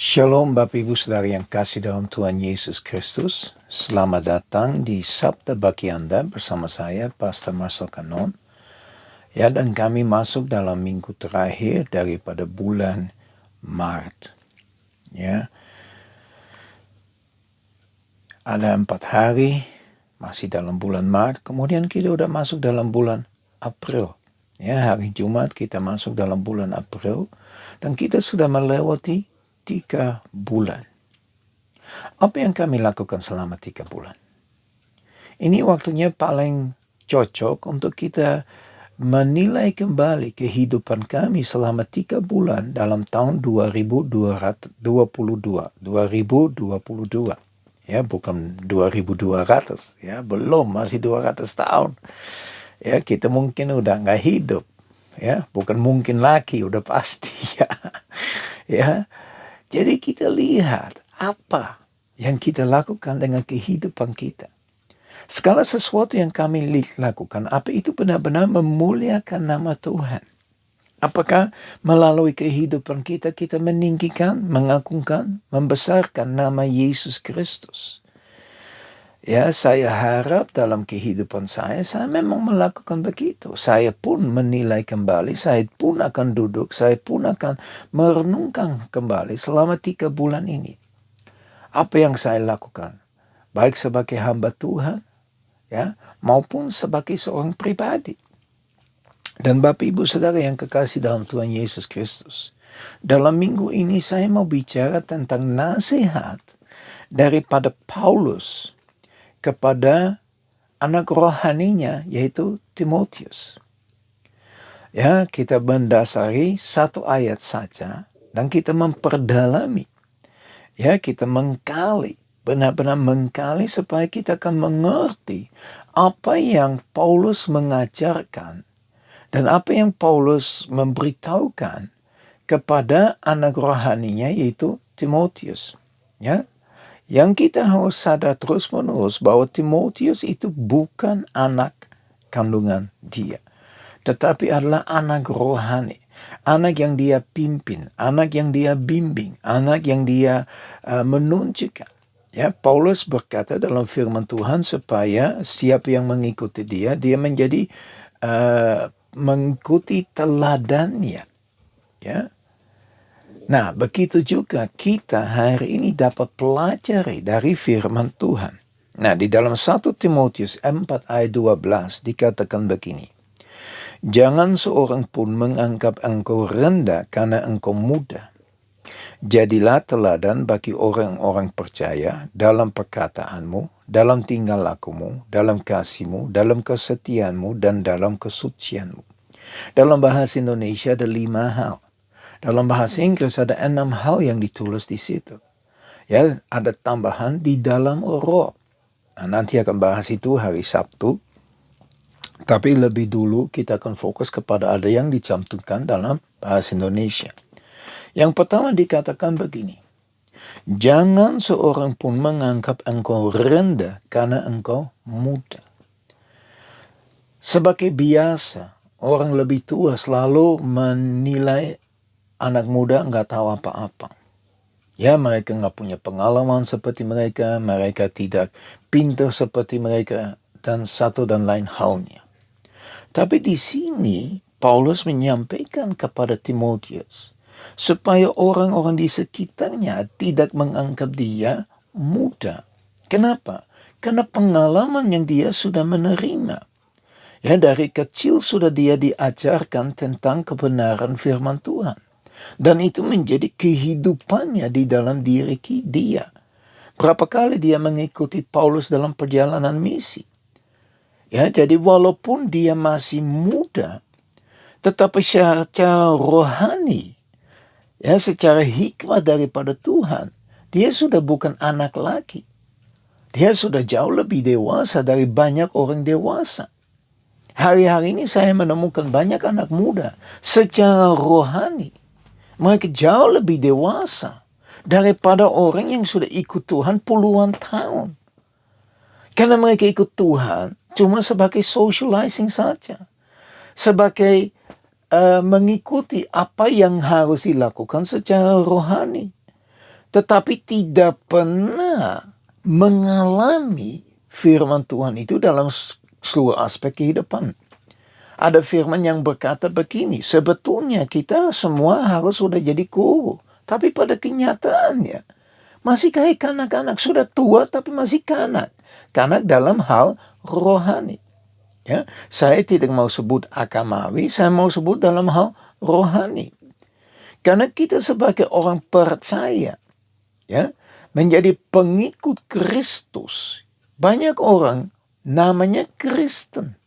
Shalom Bapak Ibu Saudara yang kasih dalam Tuhan Yesus Kristus. Selamat datang di Sabda Bagi Anda bersama saya, Pastor Marcel Kanon. Ya, dan kami masuk dalam minggu terakhir daripada bulan Maret. Ya, ada 4 hari masih dalam bulan Maret, kemudian kita udah masuk dalam bulan April. Ya, hari Jumat kita masuk dalam bulan April, dan kita sudah melewati 3 bulan. Apa yang kami lakukan selama 3 bulan? Ini waktunya paling cocok untuk kita menilai kembali kehidupan kami selama 3 bulan dalam tahun 2022. Ya, bukan 2200, ya, belum, masih 200 tahun. Ya, kita mungkin udah nggak hidup. Ya, bukan mungkin lagi, udah pasti ya. Ya. Jadi kita lihat apa yang kita lakukan dengan kehidupan kita. Segala sesuatu yang kami lakukan, apa itu benar-benar memuliakan nama Tuhan? Apakah melalui kehidupan kita, kita meninggikan, mengagungkan, membesarkan nama Yesus Kristus? Ya, saya harap dalam kehidupan saya memang melakukan begitu. Saya pun menilai kembali, saya pun akan duduk, saya pun akan merenungkan kembali selama 3 bulan ini. Apa yang saya lakukan? Baik sebagai hamba Tuhan, ya, maupun sebagai seorang pribadi. Dan Bapak Ibu Saudara yang kekasih dalam Tuhan Yesus Kristus, dalam minggu ini saya mau bicara tentang nasihat daripada Paulus kepada anak rohaninya, yaitu Timotius. Ya, kita mendasari 1 ayat saja dan kita memperdalami. Ya, kita menggali, benar-benar menggali supaya kita akan mengerti apa yang Paulus mengajarkan dan apa yang Paulus memberitahukan kepada anak rohaninya, yaitu Timotius. Ya, yang kita harus sadar terus-menerus bahwa Timotius itu bukan anak kandungan dia, tetapi adalah anak rohani, anak yang dia pimpin, anak yang dia bimbing, anak yang dia menunjukkan. Ya, Paulus berkata dalam firman Tuhan supaya siapa yang mengikuti dia menjadi mengikuti teladannya. Ya. Nah, begitu juga kita hari ini dapat pelajari dari firman Tuhan. Nah, di dalam 1 Timotius 4 ayat 12 dikatakan begini. Jangan seorang pun menganggap engkau rendah karena engkau muda. Jadilah teladan bagi orang-orang percaya dalam perkataanmu, dalam tingkah lakumu, dalam kasihmu, dalam kesetiaanmu, dan dalam kesucianmu. Dalam bahasa Indonesia ada 5 hal. Dalam bahasa Inggris ada 6 hal yang ditulis di situ. Ya, ada tambahan di dalam roh. Nah, nanti akan bahas itu hari Sabtu. Tapi lebih dulu kita akan fokus kepada ada yang dicantumkan dalam bahasa Indonesia. Yang pertama dikatakan begini. Jangan seorang pun menganggap engkau rendah karena engkau muda. Sebagai biasa, orang lebih tua selalu menilai anak muda nggak tahu apa-apa. Ya, mereka nggak punya pengalaman seperti mereka tidak pintar seperti mereka, dan satu dan lain halnya. Tapi di sini Paulus menyampaikan kepada Timotius supaya orang-orang di sekitarnya tidak menganggap dia muda. Kenapa? Karena pengalaman yang dia sudah menerima. Ya, dari kecil sudah dia diajarkan tentang kebenaran firman Tuhan. Dan itu menjadi kehidupannya di dalam diri dia. Berapa kali dia mengikuti Paulus dalam perjalanan misi. Ya, jadi walaupun dia masih muda, tetapi secara rohani, ya, secara hikmah daripada Tuhan, dia sudah bukan anak lagi. Dia sudah jauh lebih dewasa dari banyak orang dewasa. Hari-hari ini saya menemukan banyak anak muda secara rohani. Mereka jauh lebih dewasa daripada orang yang sudah ikut Tuhan puluhan tahun. Karena mereka ikut Tuhan cuma sebagai socializing saja. Sebagai mengikuti apa yang harus dilakukan secara rohani. tetapi tidak pernah mengalami firman Tuhan itu dalam seluruh aspek kehidupan. Ada firman yang berkata begini, sebetulnya kita semua harus sudah jadi guru, tapi pada kenyataannya masih kayak kanak-kanak, sudah tua tapi masih kanak. Kanak dalam hal rohani. Ya, saya tidak mau sebut agamawi, saya mau sebut dalam hal rohani. Karena kita sebagai orang percaya, ya, menjadi pengikut Kristus. Banyak orang namanya Kristen.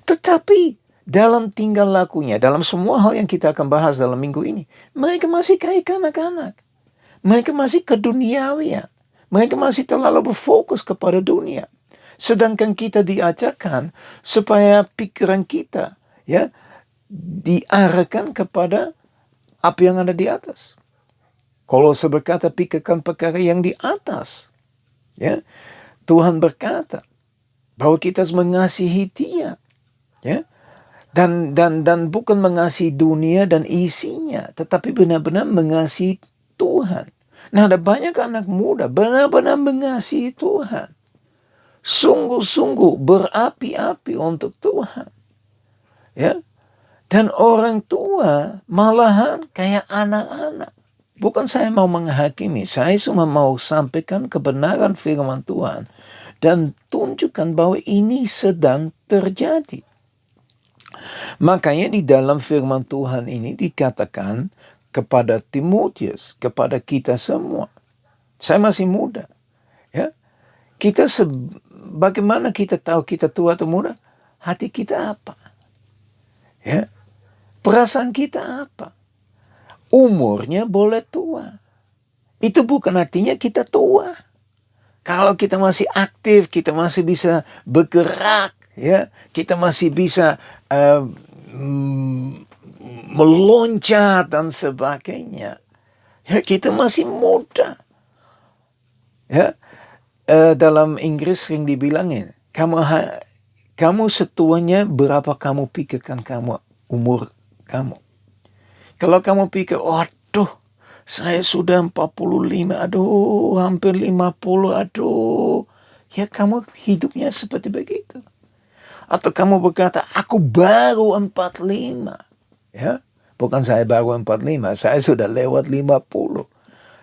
Tetapi dalam tingkah lakunya, dalam semua hal yang kita akan bahas dalam minggu ini, mereka masih kayak kanak-kanak. Mereka masih keduniawian. Mereka masih terlalu berfokus kepada dunia. Sedangkan kita diajarkan supaya pikiran kita, ya, diarahkan kepada apa yang ada di atas. Kolose berkata, pikirkan perkara yang di atas. Ya, Tuhan berkata bahwa kita harus mengasihi Dia. Ya, dan bukan mengasihi dunia dan isinya, tetapi benar-benar mengasihi Tuhan. Nah, ada banyak anak muda benar-benar mengasihi Tuhan, sungguh-sungguh berapi-api untuk Tuhan. Ya, dan orang tua malahan kayak anak-anak. Bukan saya mau menghakimi, saya cuma mau sampaikan kebenaran firman Tuhan dan tunjukkan bahwa ini sedang terjadi. Makanya di dalam firman Tuhan ini dikatakan kepada Timotius, kepada kita semua. Saya masih muda. Ya. Bagaimana kita tahu kita tua atau muda? Hati kita apa? Ya. Perasaan kita apa? Umurnya boleh tua. Itu bukan artinya kita tua. Kalau kita masih aktif, kita masih bisa bergerak, ya, kita masih bisa meloncat dan sebagainya. Ya, kita masih muda. Ya, dalam Inggris sering dibilangin, kamu setuanya berapa kamu pikirkan kamu umur kamu. Kalau kamu pikir, waduh, saya sudah 45, aduh, hampir 50, aduh. Ya, kamu hidupnya seperti begitu. Atau kamu berkata, aku baru 45. Ya, bukan saya baru 45, saya sudah lewat 50.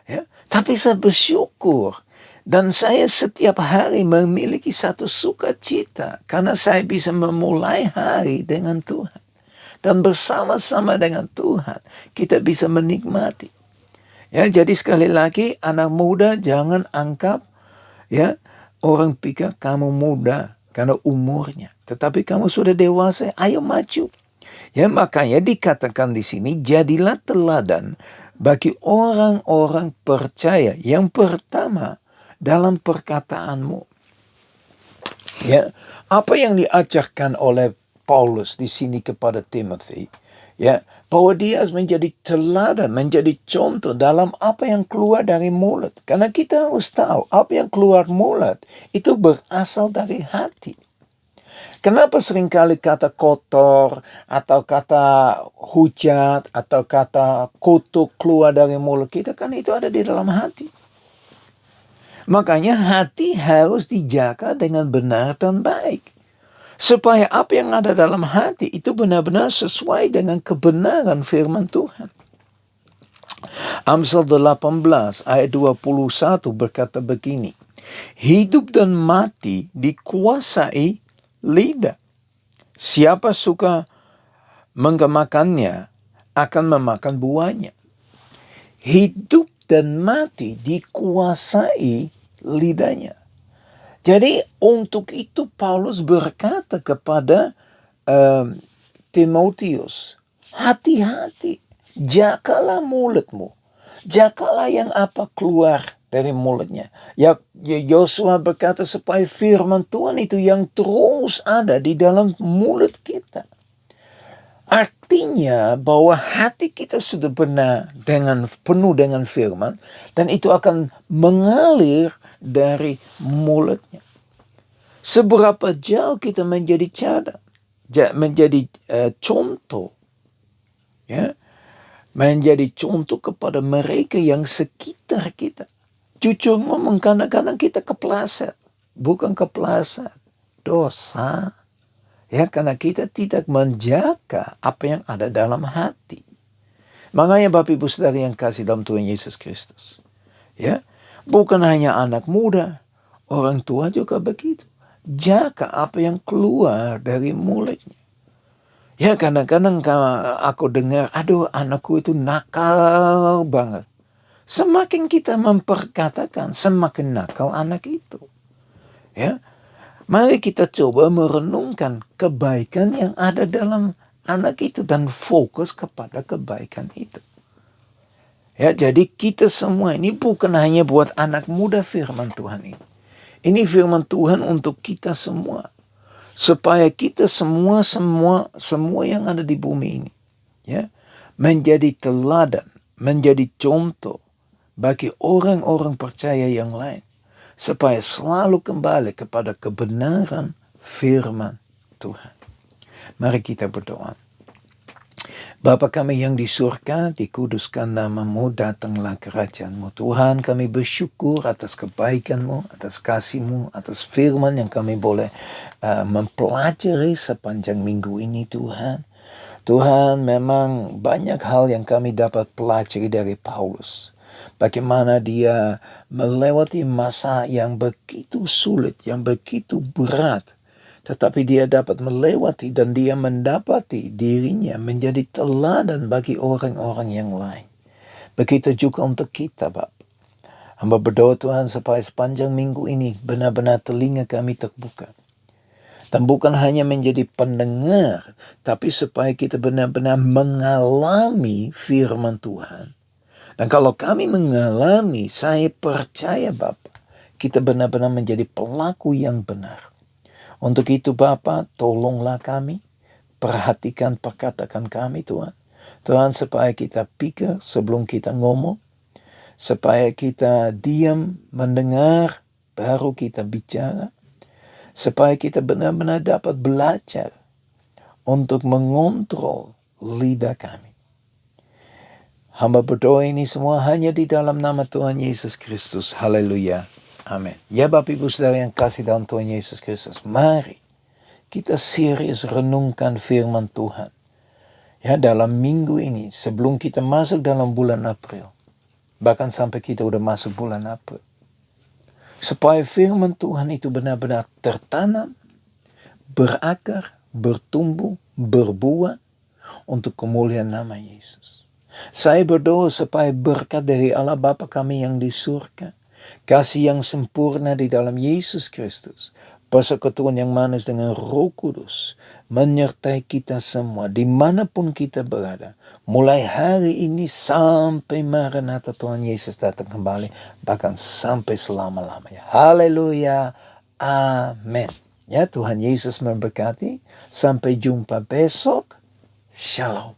Ya, tapi saya bersyukur. Dan saya setiap hari memiliki satu sukacita. Karena saya bisa memulai hari dengan Tuhan. Dan bersama-sama dengan Tuhan, kita bisa menikmati. Ya, jadi sekali lagi, anak muda jangan anggap, ya, orang pikir kamu muda karena umurnya. Tetapi kamu sudah dewasa, ayo maju. Ya, makanya dikatakan di sini, jadilah teladan bagi orang-orang percaya. Yang pertama, dalam perkataanmu. Ya, apa yang diajarkan oleh Paulus di sini kepada Timothy, ya, bahwa dia harus menjadi teladan, menjadi contoh dalam apa yang keluar dari mulut. Karena kita harus tahu, apa yang keluar mulut itu berasal dari hati. Kenapa seringkali kata kotor, atau kata hujat, atau kata kutuk keluar dari mulut kita? Kan itu ada di dalam hati. Makanya hati harus dijaga dengan benar dan baik. Supaya apa yang ada dalam hati itu benar-benar sesuai dengan kebenaran firman Tuhan. Amsal 18 ayat 21 berkata begini. Hidup dan mati dikuasai lidah. Siapa suka menggemakannya akan memakan buahnya. Hidup dan mati dikuasai lidahnya. Jadi untuk itu Paulus berkata kepada Timotius, hati-hati, jagalah mulutmu, jagalah yang apa keluar dari mulutnya. Ya, Yosua berkata supaya firman Tuhan itu yang terus ada di dalam mulut kita. Artinya bahwa hati kita sudah benar penuh dengan firman, dan itu akan mengalir dari mulutnya. Seberapa jauh kita menjadi menjadi contoh, ya, menjadi contoh kepada mereka yang sekitar kita. Jujur ngomong, kadang-kadang kita kepleset. Bukan kepleset, dosa. Ya, karena kita tidak menjaga apa yang ada dalam hati. Makanya Bapak Ibu Saudara yang kasih dalam Tuhan Yesus Kristus. Ya, bukan hanya anak muda, orang tua juga begitu. Jaga apa yang keluar dari mulutnya. Ya, kadang-kadang aku dengar, aduh anakku itu nakal banget. Semakin kita memperkatakan, semakin nakal anak itu. Ya, mari kita coba merenungkan kebaikan yang ada dalam anak itu dan fokus kepada kebaikan itu. Ya, jadi kita semua ini bukan hanya buat anak muda firman Tuhan ini. Ini firman Tuhan untuk kita semua. Supaya kita semua yang ada di bumi ini, ya, menjadi teladan, menjadi contoh bagi orang-orang percaya yang lain. Supaya selalu kembali kepada kebenaran firman Tuhan. Mari kita berdoa. Bapa kami yang di surga, dikuduskan namamu, datanglah kerajaan-mu. Tuhan, kami bersyukur atas kebaikan-mu, atas kasih-mu, atas firman yang kami boleh mempelajari sepanjang minggu ini, Tuhan. Tuhan, memang banyak hal yang kami dapat pelajari dari Paulus. Bagaimana dia melewati masa yang begitu sulit, yang begitu berat. Tetapi dia dapat melewati dan dia mendapati dirinya menjadi teladan bagi orang-orang yang lain. Begitu juga untuk kita, Bapak. Hamba berdoa Tuhan supaya sepanjang minggu ini benar-benar telinga kami terbuka. Dan bukan hanya menjadi pendengar, tapi supaya kita benar-benar mengalami firman Tuhan. Dan kalau kami mengalami, saya percaya Bapak, kita benar-benar menjadi pelaku yang benar. Untuk itu Bapa, tolonglah kami, perhatikan perkataan kami Tuhan. Tuhan, supaya kita pikir sebelum kita ngomong, supaya kita diam mendengar, baru kita bicara, supaya kita benar-benar dapat belajar untuk mengontrol lidah kami. Hamba berdoa ini semua hanya di dalam nama Tuhan Yesus Kristus. Haleluya. Amin. Ya Bapak Ibu Saudara yang kasih dalam Tuhan Yesus Kristus, mari kita serius renungkan firman Tuhan. Ya, dalam minggu ini sebelum kita masuk dalam bulan April, bahkan sampai kita udah masuk bulan April, supaya firman Tuhan itu benar-benar tertanam, berakar, bertumbuh, berbuah untuk kemuliaan nama Yesus. Saya berdoa supaya berkat dari Allah Bapa kami yang di surga, kasih yang sempurna di dalam Yesus Kristus, persekutuan yang manis dengan Roh Kudus, menyertai kita semua dimanapun kita berada, mulai hari ini sampai Maranatha Tuhan Yesus datang kembali, bahkan sampai selama-lamanya. Haleluya, amin. Ya, Tuhan Yesus memberkati. Sampai jumpa besok. Shalom.